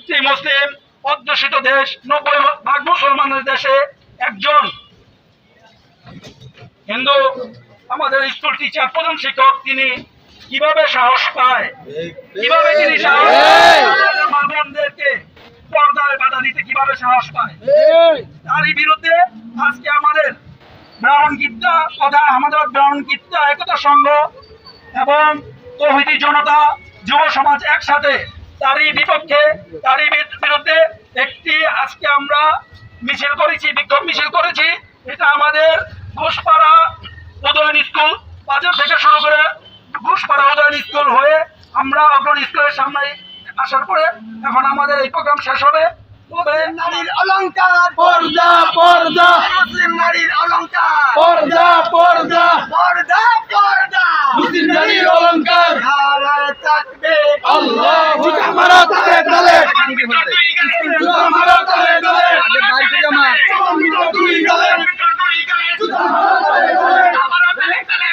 একটি মুসলিম অধ্যুষিত দেশ, 90% মুসলমানের দেশে একজন হিন্দু আমাদের স্কুল টিচার, প্রধান শিক্ষক, তিনি কিভাবে সাহস পায়, কিভাবে তিনি সাহস মা বোনদেরকে পর্দায় বাধা দিতে কিভাবে সাহস পায়? তারই বিরুদ্ধে আজকে আমাদের ব্রাহ্মণগিত্তা তথা আমাদের ব্রাহ্মণগিত্তা একতা সংঘ এবং তৌহিদি জনতা যুব সমাজ একসাথে তারই বিপক্ষে, তারই বিরুদ্ধে একটি আজকে আমরা মিছিল করেছি, বিক্ষোভ মিছিল করেছি। এটা আমাদের ঘোষপাড়া উদয়ন স্কুল বাজার থেকে শুরু করে ঘোষপাড়া উদয়ন স্কুল হয়ে আমরা অগ্রণী স্কুলের সামনে আসার পরে এখন আমাদের এই প্রোগ্রাম শেষ হবে। নারীর অলংকার পর্দা পর্দা, মুসলিম নারীর অলংকার পর্দা পর্দা, পর্দা পর্দা মুসলিম নারীর অলংকার। নারায়ে তাকবীর আল্লাহু আকবার, তালে তালে জুতা মারো, তালে তালে আগে বাইর করে মার দুই গালে, জুতা মারো, তালে তালে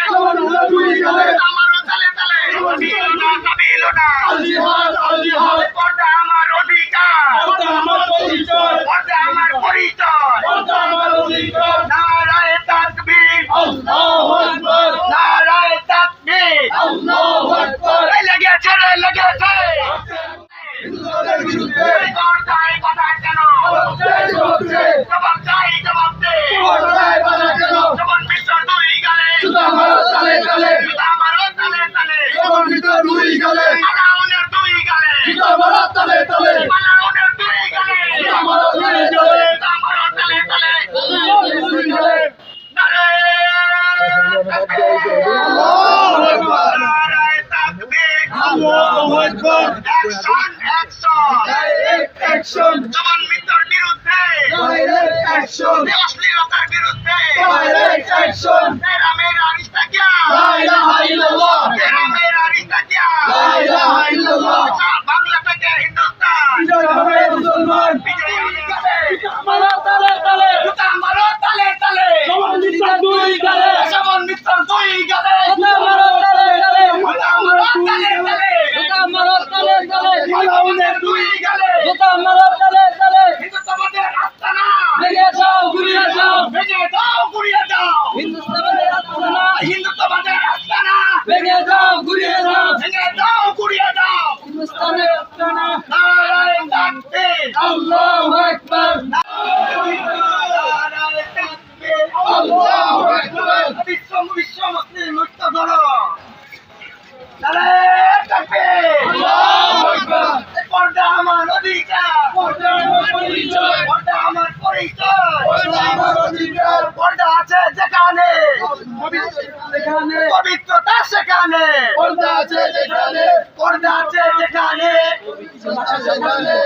দুই গালে, আল জিহাদ আল জিহাদ, পর্দা আমার অধিকার, পর্দা আমার পরিচয়, পর্দা আমার পরিচয়। পর্দা আমার অধিকার। নারায়ে তাকবীর আল্লাহু আকবার, নারায়ে তাকবীর আল্লাহু আকবার। লেগেছে রে লেগেছে হিন্দুদের বিরুদ্ধে পর্দায় বাধা কেন? চলছে, জবাব চাই, জবাব দে। পর্দায় বাধা কেন? যখন মিশর দুই গালে, জুতা মারো, তালে তালে জুতা মারো তালে তালে, যখন ভিতর দুই গালে, পালাউনের দুই গালে, জুতা মারো, তালে তালে পালাউনের দুই গালে, জুতা মারো, তালে তালে জুতা মারো তালে তালে। দুই গালে। নারায়ে তাকবীর, আল্লাহু আকবার, নারায়ে তাকবীর, আল্লাহু আকবার। Action action. ডাইরেক্ট অ্যাকশন, যখন মিশর বিরুদ্ধে, ডাইরেক্ট অ্যাকশন, অশ্লীলতার বিরুদ্ধে, ডাইরেক্ট অ্যাকশন। মেরা মেরা রিশতা কিয়া, লা ইলাহা ইল্লাল্লাহ, মেরা মেরা রিশতা কিয়া। লা ইলাহা ইল্লাল্লাহ। বাংলা থেকে হিন্দুস্তান বিজয় হবে মুসলমান। বিজয়ী হবে। জুতা মারো, তালে তালে জুতা মারো তালে তালে, সমান ভিতর দুই গালে, যেমন মিশর দুই গালে, জুতা মারো, তালে তালে জুতা মারো তালে তালে, জুতা মারো, তালে তালে পালাউনের দুই গালে। জুতা মারো, তালে তালে হিন্দুত্ববাদের আস্তানা ভেঙে যাও, ঘুরিয়ে যাও, ভেঙে দাও, গুড়িয়ে দাও। হিন্দুস্তানের আস্তানা হিন্দুত্ববাদের আস্তানা ভেঙে যাও, ঘুরিয়ে যাও, ভেঙে দাও, গুড়িয়ে দাও। হিন্দুস্তানের আস্তানা। নারায়ে তাকবীর, আল্লাহু আকবার, নারায়ে তাকবীর, আল্লাহু আকবার। বিশ্ব মুসলিম ঐক্য করো। নারায়ে তাকবীর, আল্লাহু আকবার। পর্দা আমার অধিকার, পর্দা আমার পরিচয়, পর্দা আমার পরিচয়। পর্দা আমার অধিকার। পর্দা আছে যেখানে, যেখানে পবিত্রতা সেখানে। পর্দা আছে যেখানে, পর্দা আছে যেখানে। সেখানে।